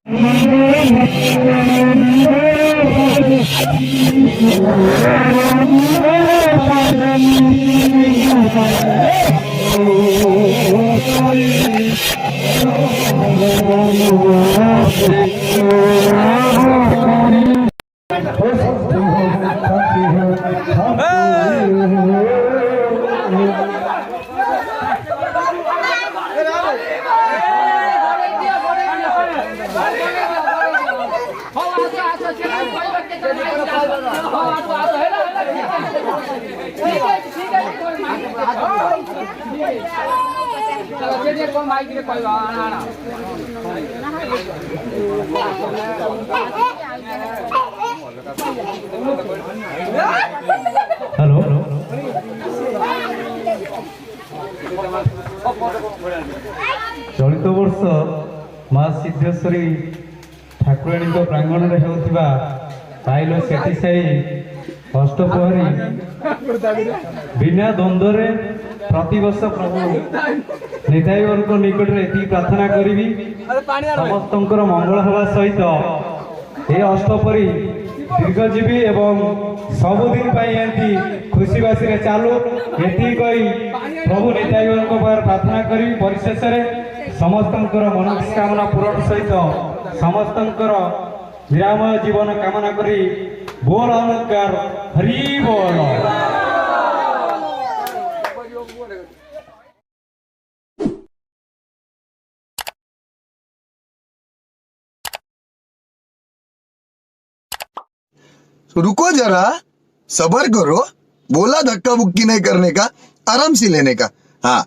Hello चलित वर्ष माँ सिद्धेश्वरी ठाकुराणी प्रांगण में होता पाइल सेठी साई अष्टप्रहरी बिना द्वंद्व प्रति वर्ष प्रभु निताई निकट में प्रार्थना करी समस्त मंगल हवा सहित ये अष्टपरी दीर्घजीवी एवं सबुदिन एमती खुशी बासी चालू ये प्रभु निताई प्रार्थना करी परिशेष समस्त मनोकामना पूरण सहित समस्त निरामय जीवन कामना करी बोल अलंकार हरि बोल। रुको जरा, सबर करो, बोला धक्का बुक्की नहीं करने का, आराम से लेने का। हाँ